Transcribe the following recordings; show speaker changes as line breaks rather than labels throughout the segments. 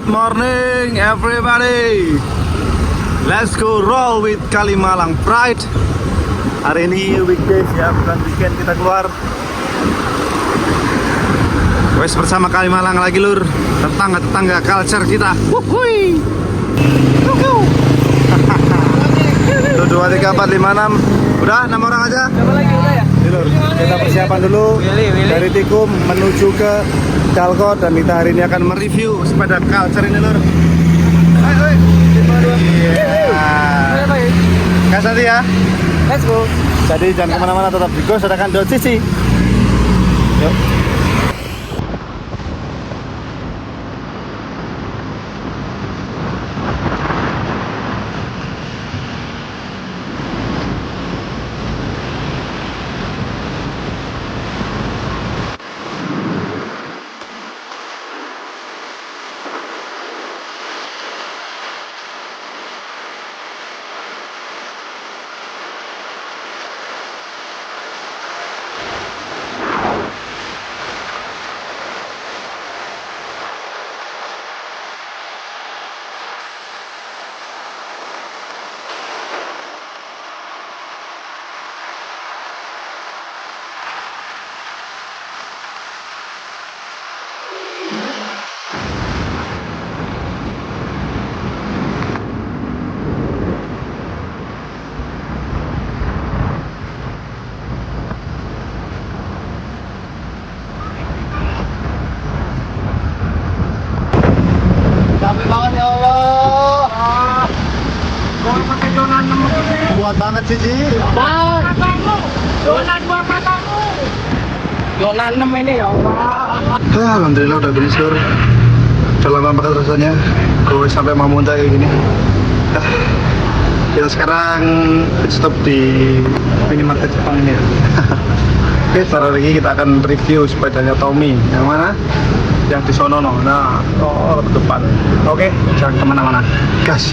Good morning everybody. Let's go roll with Kalimalang Pride. Hari ini weekdays ya, bukan weekend kita keluar. Wes bersama Kalimalang lagi lur. Tetangga-tetangga culture kita. Wuhui. 1, 2, 3, 4, 5, 6. Udah 6 orang aja.
Coba lagi udah ya?
Lur, kita persiapan dulu dari Tikum menuju ke Calcot dan kita hari ini akan mereview sepeda culture ini lur. Hai. Gas hati ya.
Let's go.
Jadi jangan kemana-mana, tetap di Ghost sedangkan .cc. Yuk. Capek banget ya Allah. Gua pakai jonan 6 kuat banget sih Ji.
Matamu. Jonan buat matamu. Jonan 6 ini ya Allah.
Alhamdulillah udah finish lur. Udah lama banget rasanya. Gue sampai mau muntah kayak gini. Kita sekarang stop di minimarket Jepang ini ya. Oke, sebentar lagi kita akan review sepedanya Tommy. Yang mana? Yang di sono no. Nah, ke depan. Oke, jangan kemana-mana. Gas.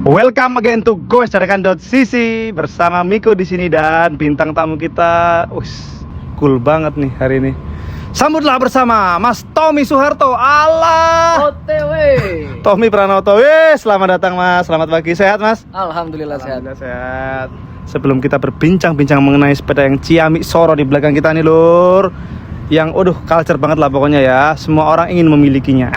Welcome again to Ghost.cc bersama Miko di sini dan bintang tamu kita, cool banget nih hari ini. Sambutlah bersama Mas Tommy Suharto. Allah.
OTW.
Tommy Pranoto. Selamat datang Mas. Selamat pagi. Sehat Mas?
Alhamdulillah sehat.
Alhamdulillah sehat. Sebelum kita berbincang-bincang mengenai sepeda yang Ciamik Soro di belakang kita nih lur, yang culture banget lah pokoknya ya. Semua orang ingin memilikinya.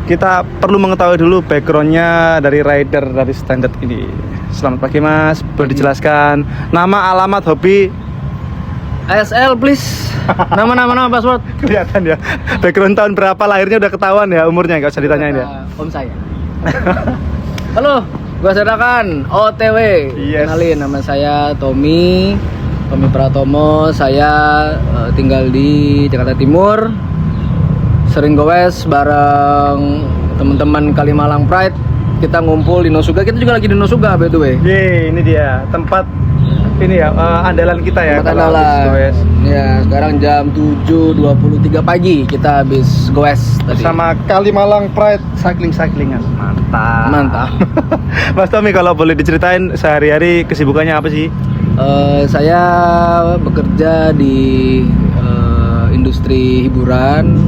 Kita perlu mengetahui dulu backgroundnya dari rider dari standar ini. Selamat pagi Mas, boleh dijelaskan nama, alamat, hobi?
ASL please. Nama password.
Kelihatan ya, background tahun berapa, lahirnya udah ketahuan ya, umurnya nggak usah ditanyain ya.
Om saya. Halo, gua Sadakan OTW.
Yes.
Kenalin, nama saya Tommy Pratomo. Saya tinggal di Jakarta Timur. Sering goes bareng teman-teman Kalimalang Pride. Kita ngumpul di Nosuga. Kita juga lagi di Nosuga by the way.
Ini dia tempat ini ya, andalan kita ya.
Tempat andalan. Ya, sekarang jam 7.23 pagi kita habis goes tadi.
Sama Kalimalang Pride cyclingan. Mantap. Mas Tommy, kalau boleh diceritain sehari-hari kesibukannya apa sih?
Saya bekerja di industri hiburan,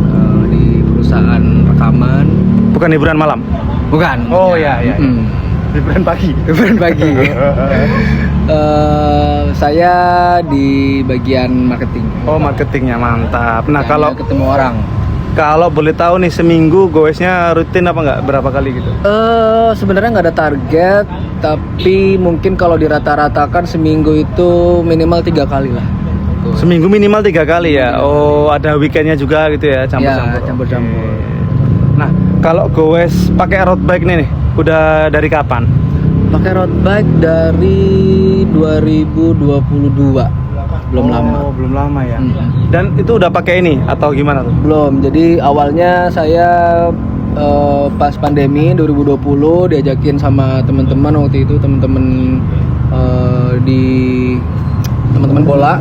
di perusahaan rekaman.
Bukan hiburan malam?
Bukan.
Oh ya. Hiburan pagi.
Saya di bagian marketing.
Oh, marketingnya mantap. Nah, kalau
ketemu orang.
Kalau boleh tahu nih, seminggu goesnya rutin apa nggak? Berapa kali gitu?
Sebenarnya nggak ada target, tapi mungkin kalau dirata-ratakan seminggu itu minimal 3 kali lah.
Seminggu minimal 3 kali ya? Oh, ada weekendnya juga gitu ya, campur-campur?
Ya, campur-campur.
Oke. Nah, kalau goes pakai road bike nih, udah dari kapan?
Pakai road bike dari 2022. Belum lama.
Belum lama ya.
Mm-mm.
Dan itu udah pakai ini atau gimana tuh?
Belum. Jadi awalnya saya pas pandemi 2020 diajakin sama teman-teman waktu itu, teman-teman di teman-teman bola.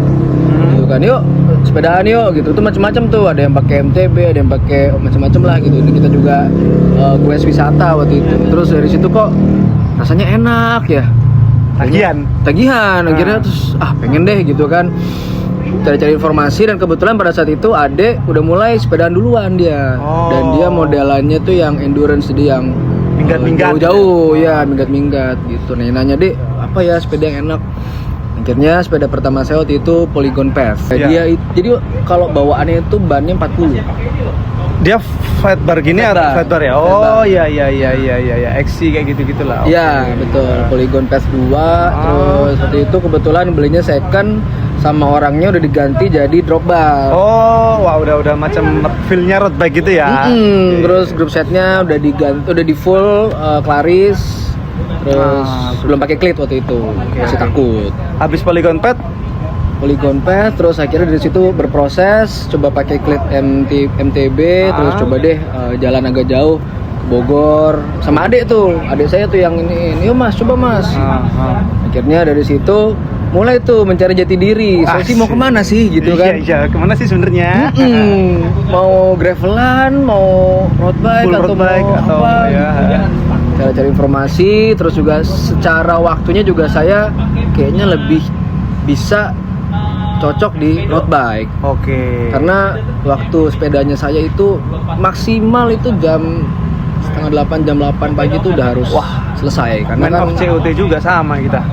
Gitu kan, yuk sepedaan yuk gitu. Itu macam-macam tuh, ada yang pakai MTB, ada yang pakai macam-macam lah gitu. Ini kita juga goes wisata waktu itu. Terus dari situ kok rasanya enak ya. Tagihan akhirnya terus pengen deh gitu kan, cari-cari informasi, dan kebetulan pada saat itu adek udah mulai sepedaan duluan dia. Dan dia modelannya tuh yang endurance, jadi yang
minggat-minggat
jauh ya, minggat-minggat gitu. Nanya dek apa ya sepeda yang enak. Akhirnya sepeda pertama saya waktu itu Polygon Path. Jadi kalau bawaannya itu bannya 40.
Dia flat bar gini atau flat bar ya? Oh iya, XC kayak gitu-gitulah.
Iya, betul. Polygon Path 2. Terus waktu itu kebetulan belinya second, sama orangnya udah diganti jadi drop bar.
Oh, wah udah macam feel-nya road bike gitu ya.
Terus group setnya udah diganti, udah di full Claris. Terus belum pakai klit waktu itu. Masih takut.
Habis Polygon Path,
terus akhirnya dari situ berproses, coba pakai klit MTB, terus coba deh jalan agak jauh ke Bogor sama adik saya tuh yang ini, yuk mas, coba mas. Akhirnya dari situ mulai tuh mencari jati diri. Saya sih mau kemana sih gitu kan?
Iya, kemana sih sebenarnya?
Mau gravelan, mau road bike,
full
atau
road bike,
mau
atau
apa?
ya.
Cari informasi, terus juga secara waktunya juga saya kayaknya lebih bisa cocok di road bike.
Oke.
Karena waktu sepedanya saya itu maksimal itu jam 7:30, jam 8 pagi itu udah harus selesai. Karena
main
kan
off COT juga sama kita.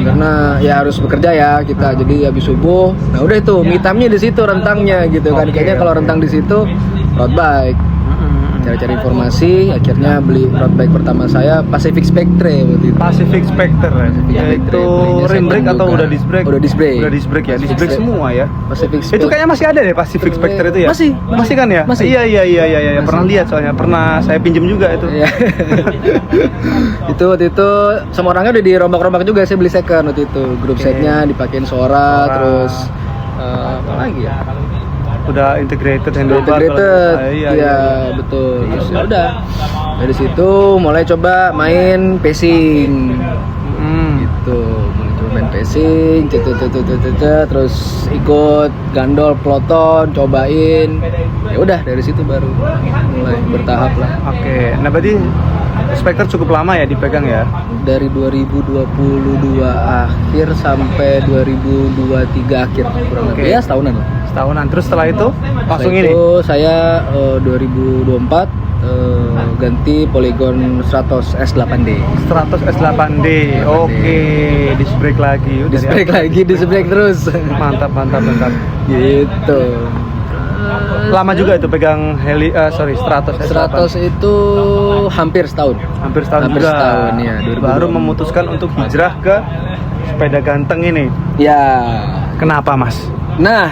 Karena ya harus bekerja ya kita. Jadi habis subuh, nah udah itu me time-nya di situ, rentangnya gitu kan. Kayaknya kalau rentang di situ road bike. Cari-cari informasi, akhirnya beli road bike pertama saya Pacific Spectre waktu itu.
Pacific Spectre ya. Itu rim brake atau udah disc brake?
Udah disc brake.
Udah disc brake ya, disc brake semua ya.
Pacific
Itu kayaknya masih ada deh Pacific Spectre itu ya? Masih kan ya?
Masih.
Iya. Pernah lihat soalnya, pernah saya pinjem juga itu.
Iya. Itu waktu itu sama orangnya udah dirombak-rombak juga, saya beli second waktu itu. Grup setnya dipakein Sora, terus apa lagi ya?
Udah integrated handlebar.
Iya betul. Terus ya udah dari situ mulai coba main pacing. Gitu, mulai coba main pacing, terus ikut gandol peloton, cobain. Ya udah dari situ baru mulai bertahap lah.
Oke. Nah berarti Spectre cukup lama ya dipegang ya?
Dari 2022 akhir sampai 2023 akhir, kurang lebih ya setahunan lah.
Terus setelah itu langsung ini?
Itu saya 2024 ganti Polygon Stratos S8D.
Stratos S8D. Oke, disc brake lagi.
Disc brake terus.
Mantap.
Gitu.
Lama juga itu pegang Stratos S8.
Stratos itu hampir setahun.
Hampir setahun ya. 2020. Baru memutuskan untuk hijrah ke sepeda ganteng ini.
Ya.
Kenapa mas?
Nah,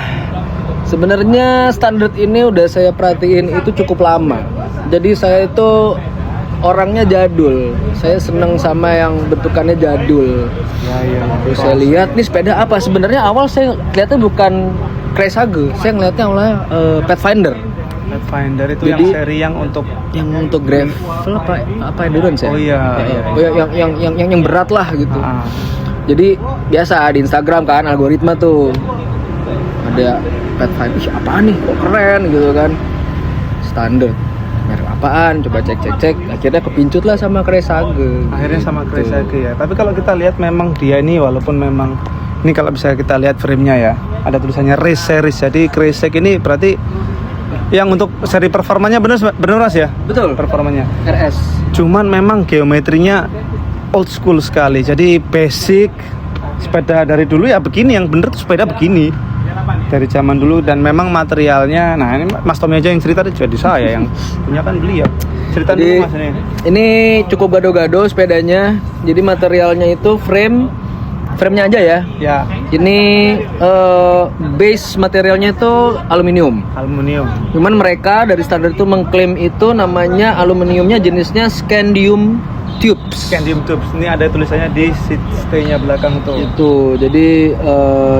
sebenarnya standar ini udah saya perhatiin itu cukup lama. Jadi saya itu orangnya jadul. Saya seneng sama yang bentukannya jadul.
Ya.
Terus saya lihat nih sepeda apa. Sebenarnya awal saya lihatnya bukan Craysage. Saya ngeliatnya awalnya Pathfinder.
Pathfinder itu
jadi,
yang seri yang untuk
gravel apa endurance ya?
Oh iya.
Yang berat lah gitu. Jadi biasa di Instagram kan algoritma tuh ada Pathfinder, apaan nih kok keren gitu kan, standar merek apaan, coba cek akhirnya kepincut lah sama Craysage.
Akhirnya sama Craysage ya. Tapi kalau kita lihat memang dia ini walaupun memang ini kalau bisa kita lihat frame-nya ya ada tulisannya race series, jadi Craysage ini berarti yang untuk seri performanya bener mas ya?
Betul,
performanya
RS.
Cuman memang geometrinya old school sekali, jadi basic sepeda dari dulu ya begini, yang bener tuh sepeda begini. dari zaman dulu, dan memang materialnya, nah ini Mas Tommy aja yang cerita, jadi saya yang punya kan beliau. Cerita
Jadi,
dulu Mas
ini cukup gado-gado sepedanya. Jadi materialnya itu frame-nya aja ya.
Ya,
Ini base materialnya itu aluminium.
aluminium.
Cuman mereka dari standar itu mengklaim itu namanya aluminiumnya jenisnya scandium tubes.
Scandium tubes. Ini ada tulisannya di stay-nya belakang tuh.
Itu. Jadi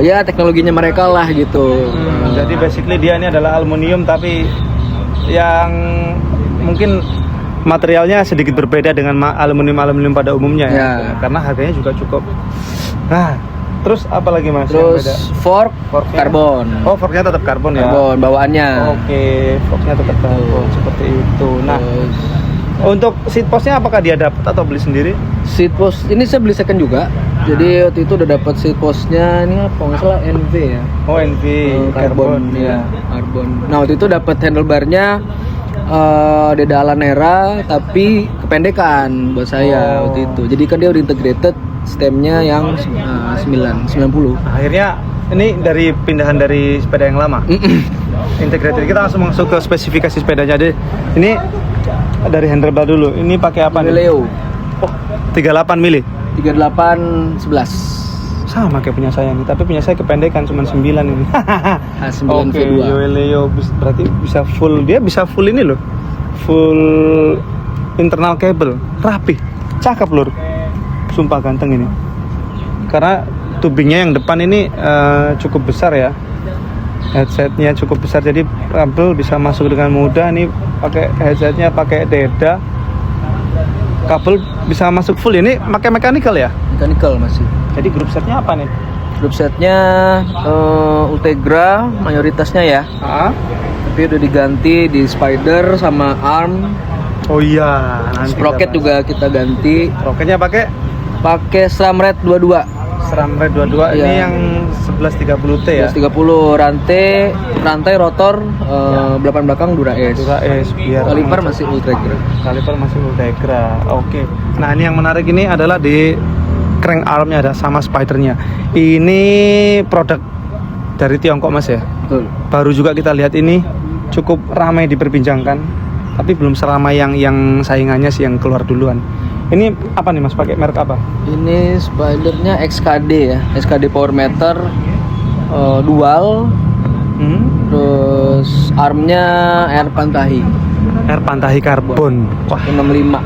ya teknologinya mereka lah gitu.
Jadi basically dia ini adalah aluminium, tapi yang mungkin materialnya sedikit berbeda dengan aluminium pada umumnya ya.
Ya.
Karena harganya juga cukup. Nah, terus apa lagi Mas?
Terus
yang beda?
forknya karbon.
Oh, forknya tetap karbon ya.
Karbon bawaannya.
Oke, forknya tetap karbon seperti itu. Nah,
Terus
untuk seat postnya apakah dia dapat atau beli sendiri?
seat post ini saya beli second juga. Jadi waktu itu udah dapat seat postnya, ini apa nggak salah NV ya.
Oh, NV
Karbon ya, karbon. Nah waktu itu dapat handlebarnya Deda Alanera tapi kependekan buat saya waktu itu. Jadi kan dia udah integrated stemnya yang 90.
Akhirnya ini dari pindahan dari sepeda yang lama. Integrated. Kita langsung masuk ke spesifikasi sepedanya. Jadi ini dari handlebar dulu. Ini pakai apa nih?
Leo
Oh, 38 mili.
3811.
Sama kayak punya saya nih, tapi punya saya kependekan cuma 9 ini.
A9
Oke,
V2.
Leo berarti bisa full, dia bisa full ini loh. Full internal cable, rapi, cakep lur. Sumpah ganteng ini. Karena tubingnya yang depan ini cukup besar ya. Headsetnya cukup besar, jadi kabel bisa masuk dengan mudah. Nih pakai headsetnya pakai Deda. Kabel bisa masuk full. Ini pakai mechanical ya?
Mechanical masih.
Jadi grup setnya apa nih?
Grup setnya Ultegra mayoritasnya ya. Tapi udah diganti di Spider sama Arm.
Oh iya, nanti
Sprocket
kita
juga kita ganti.
Sprocketnya pakai
Pakai SRAM Red 22.
SRAM Red 22 ini
Iya.
yang 1130T ya.
130 rantai rotor belakang belakang Dura S.
Dura S biar
Kaliper masih Ultegra.
Kaliper masih Ultegra. Oke. Nah, ini yang menarik ini adalah di crank armnya ada sama spidernya. Ini produk dari Tiongkok Mas ya.
Betul.
Baru juga kita lihat ini cukup ramai diperbincangkan, tapi belum seramai yang saingannya sih yang keluar duluan. Ini apa nih Mas, pakai merek apa?
Ini Spidernya XKD ya, XKD Power Meter dual. Terus armnya Air Pantahi
Air Pantahi karbon. Wah,
165.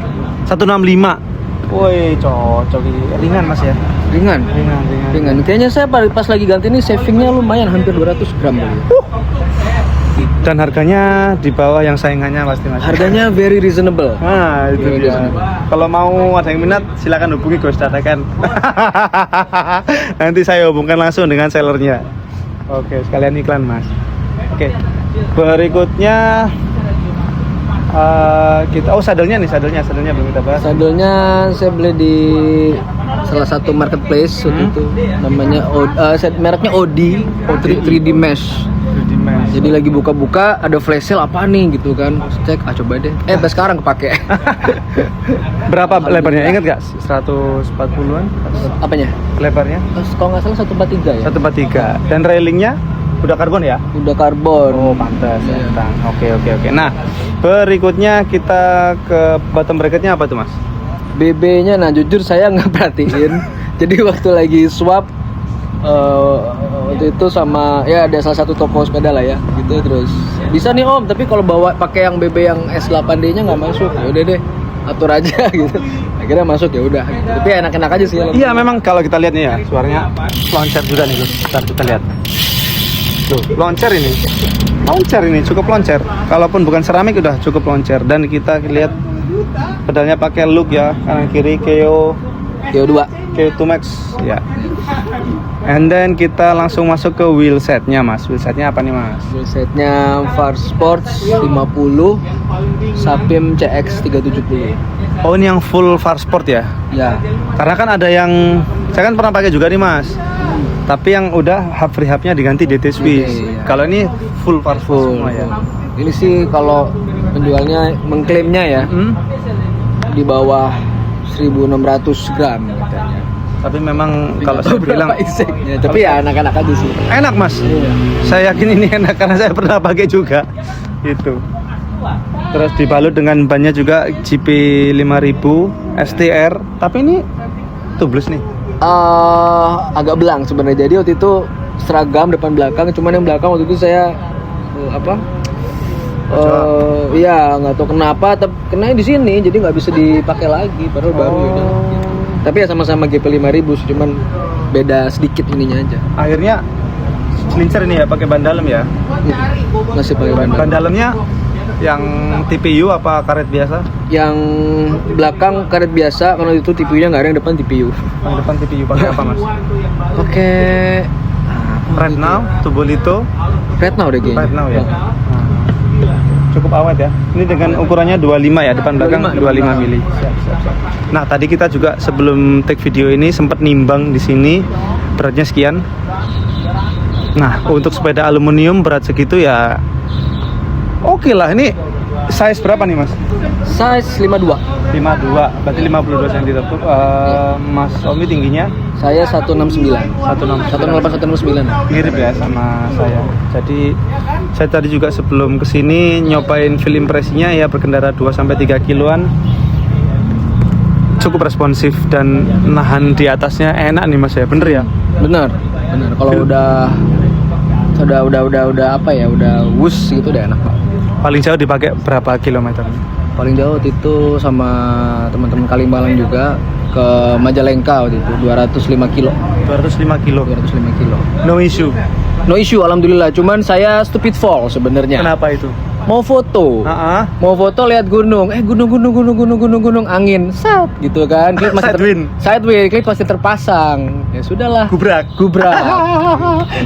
165. Woi, cocok ini. Ringan Mas ya.
Ringan.
Ringan.
Kayaknya saya pas lagi ganti ini savingnya lumayan, hampir 200 gram kali.
Dan harganya di bawah yang saingannya pasti Mas.
Harganya very reasonable.
Nah, itu
Very
dia.
reasonable.
Kalau mau ada yang minat, silakan hubungi Ghost Datakan. Nanti saya hubungkan langsung dengan sellernya. Oke, sekalian iklan Mas. Oke, berikutnya kita sadelnya belum kita bahas.
Sadelnya saya beli di salah satu marketplace waktu itu, namanya mereknya Odi 3D Mesh. Jadi lagi buka-buka ada flash sale apa nih gitu kan, cek coba deh, sampai sekarang kepake.
Berapa lebarnya? Ingat gak? 140-an?
Apanya?
Lebarnya?
Kalau nggak salah 143 ya.
143. Dan railingnya udah karbon ya?
Udah karbon.
Oh, pantas.
Iya.
Oke. Nah, berikutnya kita ke bottom bracketnya apa tuh Mas?
BB-nya, nah jujur saya nggak perhatiin. Jadi waktu lagi swap waktu itu sama ya ada salah satu toko sepeda lah ya, gitu. Terus bisa nih Om, tapi kalau bawa pakai yang BB yang S8D-nya nggak masuk. Ya udah deh, atur aja gitu. Akhirnya masuk ya udah. Tapi enak-enak aja sih.
Iya, memang kalau kita lihat nih ya, suaranya loncat juga nih loh. Bentar kita lihat. Loh, loncer ini cukup loncer. Kalaupun bukan seramik udah cukup loncer. Dan kita lihat pedalnya pakai look ya, kanan kiri KO 2 Max ya. And then kita langsung masuk ke wheel setnya Mas. Wheel setnya apa nih Mas?
Wheel setnya Far Sports 50 Sapim CX 370.
Oh, ini yang full Far Sport ya?
Ya.
Karena kan ada yang saya kan pernah pakai juga nih Mas. Tapi yang udah hub rehab-nya diganti DT Swiss.
Iya.
Kalau ini full Far Sport semua ya.
Ini sih kalau penjualnya mengklaimnya ya di bawah 1.600 gram katanya.
Tapi memang kalau saya bilang
inseknya, tapi ya anak-anak aja sih.
enak mas.
Iya.
Saya yakin ini enak karena saya pernah pakai juga. Itu. Terus dibalut dengan bannya juga GP 5000 STR. Tapi ini tubeless nih.
Agak belang sebenarnya. Jadi waktu itu seragam depan belakang, cuman yang belakang waktu itu saya iya nggak tahu kenapa, tapi kena di sini jadi nggak bisa dipakai lagi. Padahal baru ya. Gitu. Tapi ya sama-sama GP 5000, cuman beda sedikit ininya aja.
Akhirnya selincer ini ya pakai ban dalam ya.
Masih pakai ban
Ban dalamnya yang TPU apa karet biasa?
Yang belakang karet biasa, kalau itu TPU-nya nggak ada, yang depan TPU.
Yang depan TPU pakai apa mas?
Pakai
Right now, Tubolito.
Red Now deh kayaknya.
Right now ya. Cukup awet ya. Ini dengan ukurannya 25 ya, depan belakang 25 mili. Nah, tadi kita juga sebelum take video ini sempat nimbang di sini beratnya sekian. Nah, untuk sepeda aluminium berat segitu ya oke lah. Ini size berapa nih, Mas?
Size 52.
52, berarti 52 cm. Mas Omi tingginya?
Saya 169. 108 169.
Mirip ya sama saya. Jadi saya tadi juga sebelum kesini nyobain feel impresinya ya, berkendara 2-3 kiloan cukup responsif dan nahan di atasnya enak nih mas ya, bener ya?
Benar. Kalau udah apa ya, udah wus gitu udah enak.
Paling jauh dipakai berapa kilometer?
Paling jauh waktu itu sama teman-teman Kalimalang juga ke Majalengka waktu itu 205 kilo.
205 kilo.
205 kilo.
No issue.
No issue alhamdulillah. Cuman saya stupid fall sebenarnya.
Kenapa itu?
Mau foto. Mau foto lihat gunung. Gunung angin. Sat gitu kan. Klip masih sidewind. Klip pasti terpasang. Ya sudahlah.
Gubrak.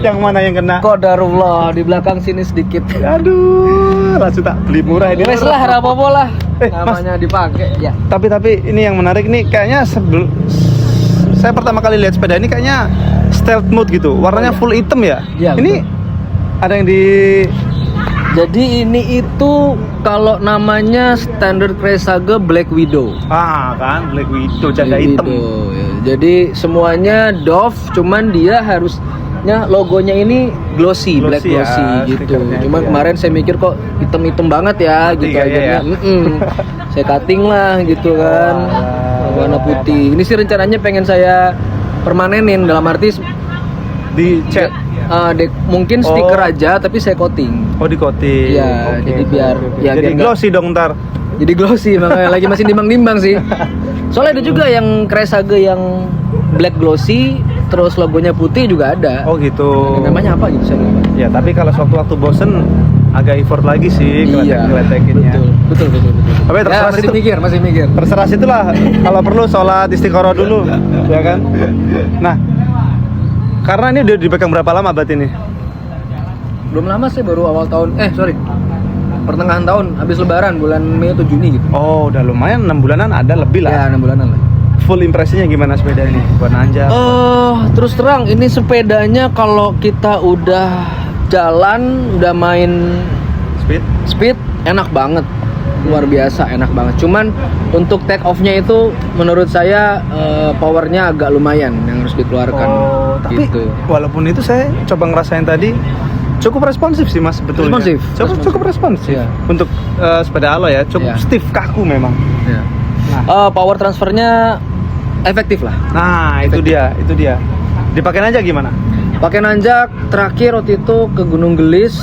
Yang mana yang kena?
Qadarullah di belakang sini sedikit.
Aduh, langsung tak beli murah ini.
Wes lah, rapopo lah.
Mas,
namanya dipakai ya.
Tapi ini yang menarik nih, kayaknya saya pertama kali lihat sepeda ini kayaknya stealth mode gitu. Warnanya full hitam ya.
Iya,
ini betul. Ada yang di
Jadi ini itu kalau namanya standard Craysage Black Widow.
Kan Black Widow janda
Black
hitam.
Widow, ya. Jadi semuanya Dove, cuman dia harusnya logonya ini glossy black
ya,
glossy gitu. Cuman
ya.
Kemarin saya mikir kok hitam-hitam banget ya gitu aja ya. Saya cutting lah gitu kan. Warna putih. Ini sih rencananya pengen saya permanenin, dalam arti
di cat.
Mungkin stiker aja tapi saya coating.
Oh, di coating.
Iya, jadi biar ya
jadi
biar
glossy dong ntar.
Jadi glossy, makanya lagi masih nimbang-nimbang sih. Soalnya ada juga yang Craysage yang black glossy terus logonya putih juga ada.
Oh gitu.
Namanya apa gitu saya lupa.
Ya, tapi kalau sewaktu bosen agak effort lagi sih ngeletekinnya.
Betul.
Tapi terserah
ya, masih mikir.
Terserah situlah. Kalau perlu sholat istiqoroh dulu, ya kan? Nah, karena ini udah dipegang berapa lama berarti ini?
Belum lama sih, baru awal tahun. Pertengahan tahun, habis lebaran bulan Mei atau Juni gitu.
Oh, udah lumayan 6 bulanan ada lebih lah.
Ya, 6 bulanan lah.
Full impresinya gimana sepeda ini? Buat nanjak.
Terus terang ini sepedanya kalau kita udah jalan, udah main speed enak banget. Luar biasa enak banget. Cuman untuk take off-nya itu menurut saya powernya agak lumayan yang harus dikeluarkan.
Tapi
gitu.
Walaupun itu saya coba ngerasain tadi cukup responsif sih mas sebetulnya. Cukup responsif.
Ya.
Untuk sepeda alo ya cukup stiff, kaku memang.
Ya. Power transfernya efektif lah.
Nah efektif. itu dia. Dipakai nanjak gimana?
Pakai nanjak terakhir waktu itu ke Gunung Gelis.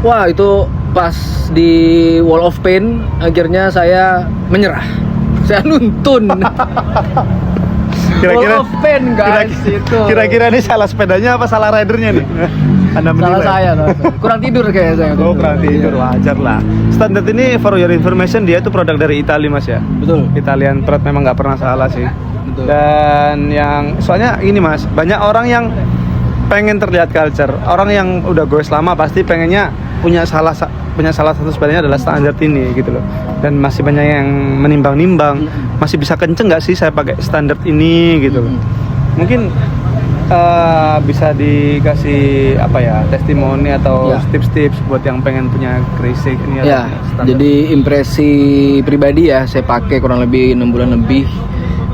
Wah itu pas di Wall of Pain akhirnya saya menyerah. Saya nuntun.
Kira-kira
Wall of Pain guys itu.
Kira-kira ini salah sepedanya apa salah ridernya nih? Anda
salah saya. Kurang tidur kayaknya saya.
Kurang tidur, wajar lah. Standard ini for your information dia itu produk dari Italia mas ya.
Betul.
Italian Trot memang nggak pernah salah sih.
Betul.
Dan yang soalnya ini mas, banyak orang yang pengen terlihat culture. Orang yang udah goes lama pasti pengennya punya salah satu sepedanya adalah standar ini gitu loh. Dan masih banyak yang menimbang-nimbang, masih bisa kenceng nggak sih saya pakai standar ini gitu loh. Mungkin bisa dikasih apa ya, testimoni atau tips-tips buat yang pengen punya Craysage ini
ya. Jadi impresi pribadi ya, saya pakai kurang lebih 6 bulan lebih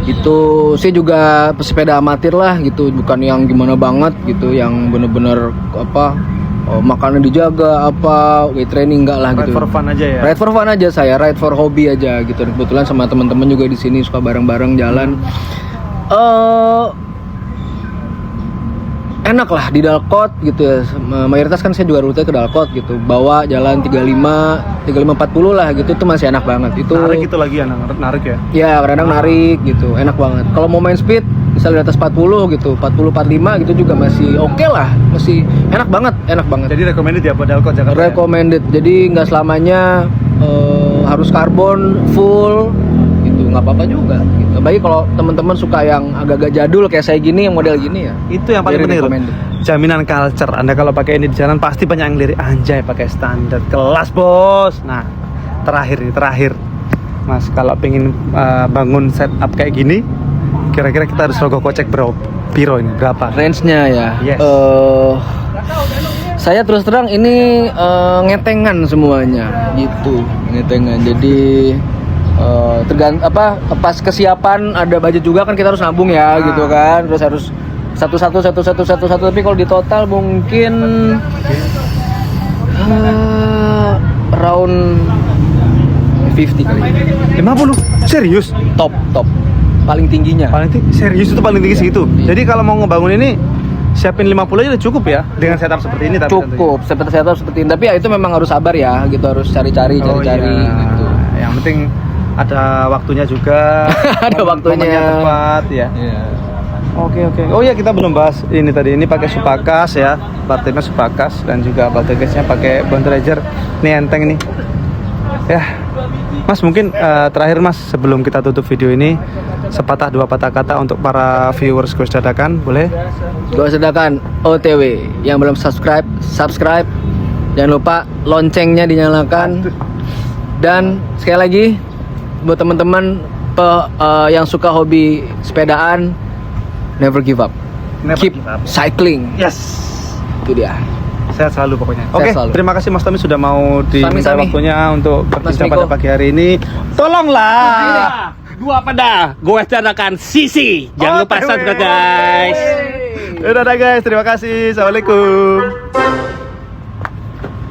Itu saya juga pesepeda amatir lah gitu, bukan yang gimana banget gitu, yang bener-bener apa makannya dijaga, apa weight training enggak lah
Ride
gitu.
for fun aja ya.
Ride for fun aja saya, ride for hobi aja gitu. Kebetulan sama teman-teman juga di sini suka bareng-bareng jalan. Enak lah di Dalkot gitu ya. Mayoritas kan saya juga rute ke Dalkot gitu. Bawa jalan 35-40 lah gitu, itu masih enak banget. Itu
Narik itu lagi ya, narik ya.
ya kadang narik gitu, enak banget. Kalau mau main speed misalnya di atas 40 gitu, 40-45 gitu juga masih oke lah, masih enak banget.
Jadi recommended ya buat Dalkot Jakarta. Ya?
Recommended. Jadi nggak selamanya harus karbon full gitu, nggak apa-apa juga gitu. Baik kalau teman-teman suka yang agak-agak jadul kayak saya gini, yang model gini ya,
Itu yang paling
very
penting.
recommended.
Jaminan culture. Anda kalau pakai ini di jalan pasti banyak yang lirik, anjay pakai standar kelas bos. Nah terakhir Mas, kalau pengen bangun setup kayak gini, kira-kira kita harus rogoh kocek piro ini berapa?
Range-nya ya.
Yes.
Saya terus terang ini ngetengan semuanya gitu, ngetengan. Jadi pas kesiapan ada budget juga kan, kita harus nabung ya gitu kan. Terus harus satu. Tapi kalau di total mungkin around 50 kali.
50? Serius?
Top paling tingginya.
Serius itu paling tinggi segitu. Jadi kalau mau ngebangun ini siapin 50 aja udah cukup ya dengan setup seperti ini.
Cukup seperti setup seperti ini. Tapi ya itu memang harus sabar ya gitu, harus cari-cari
iya.
gitu.
Yang penting ada waktunya juga.
Ada waktunya.
Momennya tepat ya.
Iya.
Oke. Oh ya, kita belum bahas ini tadi. Ini pakai Supakas ya, partnya Supakas, dan juga bagagesnya pakai Bontrager. Ini enteng nih. Ya, Mas mungkin terakhir Mas sebelum kita tutup video ini, sepatah dua patah kata untuk para viewers Gus Dadakan, boleh?
Gus Dadakan OTW, yang belum subscribe. Jangan lupa loncengnya dinyalakan. Dan sekali lagi buat teman-teman yang suka hobi sepedaan, never give up. Keep
give up.
cycling.
Yes.
Itu dia.
Sehat selalu pokoknya.
Sehat
Oke,
selalu.
terima kasih Mas Tommy sudah mau diminta
Sami-sami.
waktunya untuk berbincang
Miko.
pada pagi hari ini. Tolonglah.
Dua pada gue Dadakan Sisi. Jangan lupa
OTW.
subscribe guys.
Udah guys, terima kasih. Assalamualaikum.